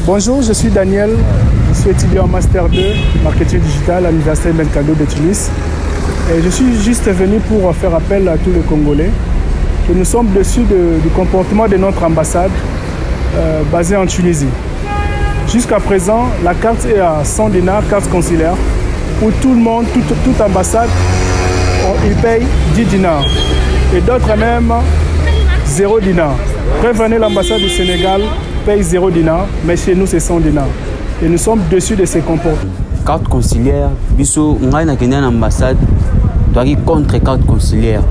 Bonjour, je suis Daniel, je suis étudiant en Master 2, Marketing Digital à l'Université Belkado de Tunis. Et je suis juste venu pour faire appel à tous les Congolais que nous sommes déçus du comportement de notre ambassade basée en Tunisie. Jusqu'à présent, la carte est à 100 dinars, carte consulaire, où tout le monde, toute ambassade, ils payent 10 dinars. Et d'autres même 0 dinars. Prévenez l'ambassade du Sénégal paye 0 dinars, mais chez nous c'est 100 dinars. Et nous sommes déçus de ces comportements. Carte consulaire, biso ngai na kenya ambassade, doit contre carte consulaire.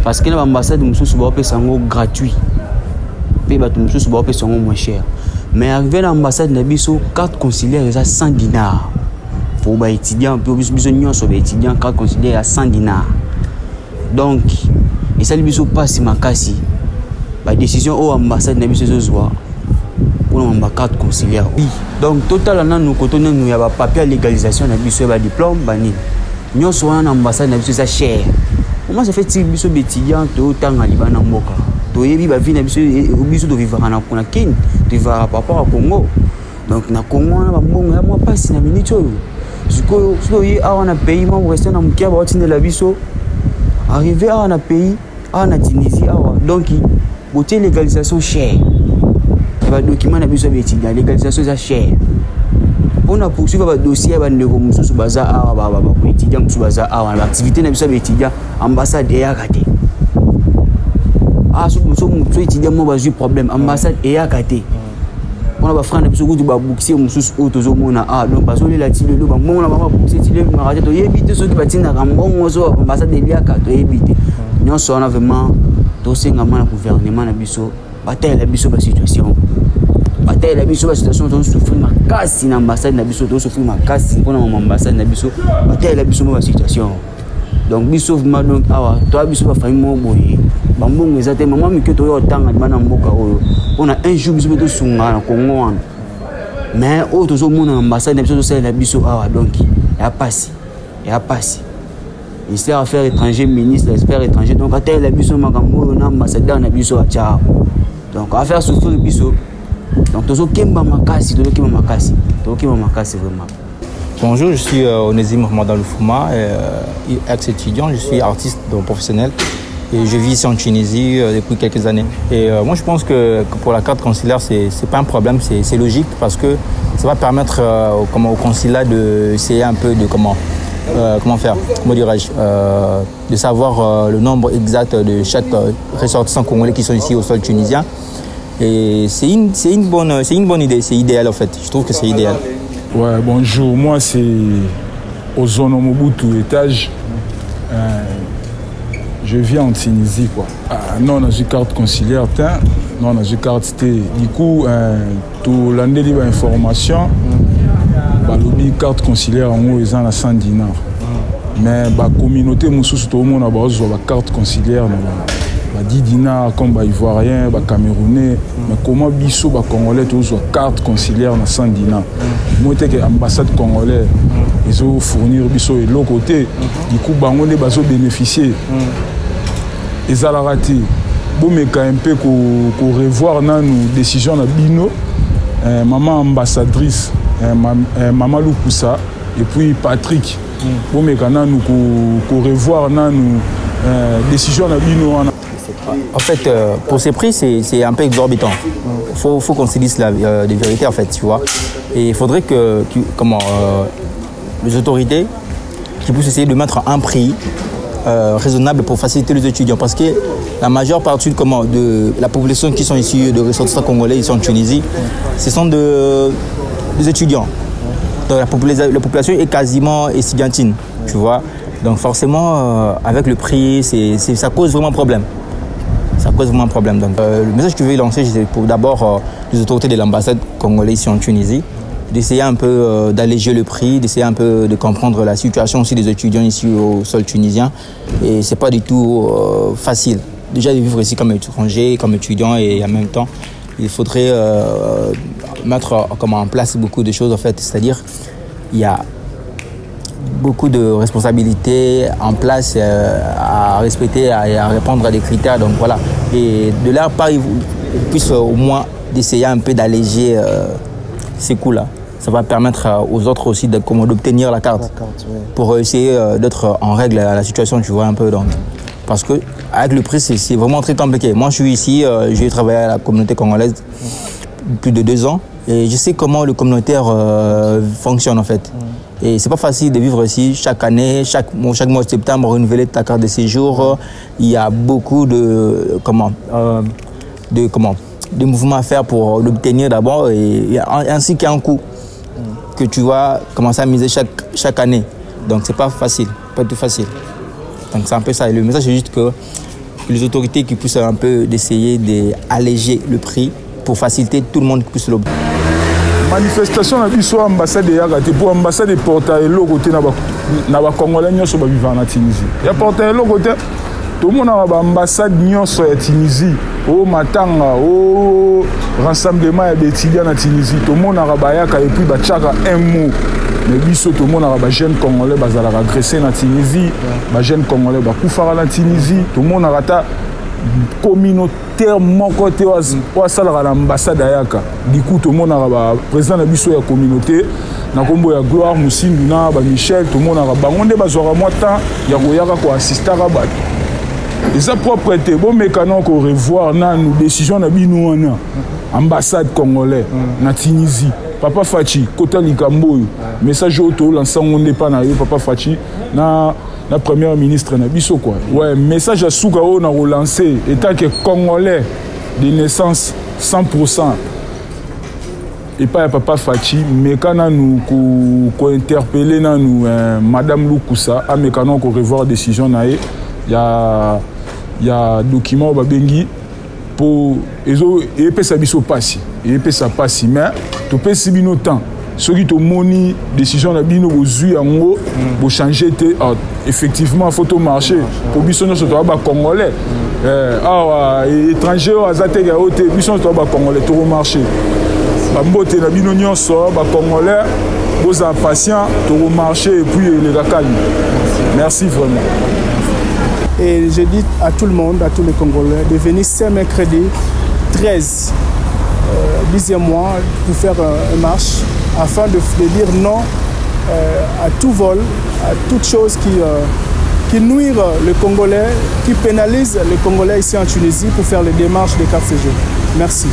Parce que l'ambassade nous sommes sango gratuit. Puis nous sommes sango moins cher. Mais arrivé à l'ambassade na biso carte consulaire est à 100 dinars. Pour les étudiants, pour les étudiants, carte consulaire à 100 dinars. Donc, et ça, les biso passe ma casse. La décision au ambassade na biso zoa pour la carte consulaire. Oui. Donc, total, nous cotonnons, nous y a papier à légalisation na biso ba diplôme bani. Nous sommes en ambassade na biso ça cher. Comment ça fait que biso étudiants to tanga libana mboka. To yebi ba vie na biso biso to vivre na kuna kin, to vivre par rapport à Congo. Donc na Congo na ba mbongo ya moi passe na minute oyo. Siko yi a na pays moi rester na mukia ba otinde la biso. Arrivé à un pays, à la Tunisie, donc la légalisation chère. Les documents na biso étudiants, légalisation est chère. On a poursuivre le dossier de Moussou Baza pour étudiants Moussou Baza l'activité na biso étudiants ambassade est à côté. Ah Moussou étudiant moi j'ai problème ambassade est à côté. On a frère na biso ko ba boxer Moussou otozo mona donc bazo le lati le ba mona ba boxer ti le maraje to yebite so ki batina rambongo so ambassade est à côté yebite. Nous sommes vraiment tous les gouvernement na biso bataille la biso ba situation. Bataille la biso ba situation to souffrir ma casse na ambassade na biso to souffrir ma casse pour na ambassade na biso bataille la biso ba situation. Donc biso vraiment donc awa to biso ba famille mo boye. Bambongo ezate maman mi ke to yo tanga bana mboka oyo. On a un jour biso to sunga na Congo wana. Mais o to zo mona ambassade na biso to sala la biso awa donc ya passe. Ya passe. Ministère des Affaires étrangères, ministre des Affaires étrangères. Donc, à tel la biso makambo, na ambassadeur na biso a tchao. Donc, à faire souffrir biso. Donc, tozo kemba makasi, tozo kemba makasi vraiment. Bonjour, je suis Onésime Mohamed Aloufouma, ex-étudiant, je suis artiste professionnel et je vis ici en Tunisie depuis quelques années. Et moi, je pense que pour la carte consulaire, c'est pas un problème, c'est logique parce que ça va permettre au consulat d'essayer un peu de comment faire, comment dirais-je, de savoir le nombre exact de chaque ressortissant congolais qui sont ici au sol tunisien. Et c'est une bonne idée, c'est idéal en fait. Je trouve que c'est idéal. Ouais, bonjour, moi c'est Ozono Mobutu étage. Je vis en Tunisie quoi. Non, on a une carte consulaire, non, on a une carte T. Du coup, tout l'année de information. Balobi carte consulaire en haut ils ont 100 dinars. Mais la communauté mususu tout le monde a une carte consulaire 10 dinars comme les Ivoiriens, les Camerounais. Mais comment biso les Congolais ont une carte consulaire 100 dinars. Moi que l'ambassade congolaise ils ont fournir biso et l'autre côté du coup bango les baso bénéficier. Ils ont raté. Bon mais quand un peu qu'on revoir nos décisions na bino maman ambassadrice Maman Loupoussa et puis Patrick. Bon, mais quand nous revoir nos décisions. En fait, pour ces prix, c'est un peu exorbitant. Faut qu'on se dise des vérités, en fait, tu vois. Et il faudrait que les autorités qui puissent essayer de mettre un prix raisonnable pour faciliter les étudiants. Parce que la majeure partie de la population qui sont ici, de ressortissants congolais, ici en Tunisie, ce sont des étudiants. Donc la population est quasiment étudiantine, tu vois. Donc forcément, avec le prix, ça cause vraiment problème. Ça cause vraiment problème. Donc le message que je veux lancer, c'est pour d'abord les autorités de l'ambassade congolaise ici en Tunisie, d'essayer un peu d'alléger le prix, d'essayer un peu de comprendre la situation aussi des étudiants ici au sol tunisien. Et c'est pas du tout facile. Déjà de vivre ici comme étranger, comme étudiant et en même temps, il faudrait mettre en place beaucoup de choses en fait. C'est-à-dire, il y a beaucoup de responsabilités en place à respecter et à répondre à des critères. Donc voilà. Et de leur part, ils puissent au moins d'essayer un peu d'alléger ces coûts-là, ça va permettre aux autres aussi d'obtenir la carte pour essayer d'être en règle à la situation, tu vois, un peu. Donc. Parce que avec le prix, c'est vraiment très compliqué. Moi, je suis ici, j'ai travaillé à la communauté congolaise plus de 2 ans et je sais comment le communautaire fonctionne en fait. Et c'est pas facile de vivre ici chaque année, chaque mois de septembre, renouveler ta carte de séjour. Il y a beaucoup de mouvements à faire pour l'obtenir d'abord et ainsi qu'il y a un coût que tu vas commencer à miser chaque année. Donc c'est pas facile, pas tout facile. Donc c'est un peu ça. Et le message c'est juste que les autorités qui poussent un peu d'essayer d'alléger le prix pour faciliter tout le monde qui pousse le manifestation na biso ambassade ya gate pour ambassade porta eloko te na ba congolais nyonso ba vivant na Tunisie. Ya porta eloko te tout le monde a ba ambassade nyonso ya Tunisie au matanga au rassemblement ya étudiants na Tunisie. Tout le monde a ba yaka et puis ba tchaka un mot. Mais biso tout le monde a ba jeune congolais bazala agressé na Tunisie, ba jeune congolais ba kufara na Tunisie. Tout le monde a rata communautaire mon côté wa sala na ambassade ayaka du coup tout le monde a président na biso ya communauté na kombo ya Gloire Musindu na ba Michel tout le monde a bangonde bazora moi temps ya koyaka ko assister ka bato eza propreté bon mécanon ko revoir na nous décision na bino wana ambassade congolais na Tunisie Papa Fachi kota likambo message auto l'ensemble on pas na Papa Fachi na la première ministre na biso quoi. Ouais, message à Soukao na relancé état que congolais de naissance 100% et pas Papa Fachi mais quand nous ko interpeller na nous madame Lukusa a mécanon ko revoir décision na il y a document ba bengi pour et peut ça biso passi et peut ça passi mais to peut si bino temps ceux qui ont moni décision na bino bozui yango bo changer te effectivement faut marcher pour biso no soto ba congolais étranger azate ga ote biso soto ba congolais to marcher ba mbote na bino nyonso ba congolais boza patient to marcher et puis les rakali merci vraiment. Et je dis à tout le monde, à tous les Congolais, de venir ce mercredi 13, 10e mois, pour faire une marche, afin de dire non à tout vol, à toute chose qui nuire le Congolais, qui pénalise les Congolais ici en Tunisie pour faire les démarches de carte séjour. Merci.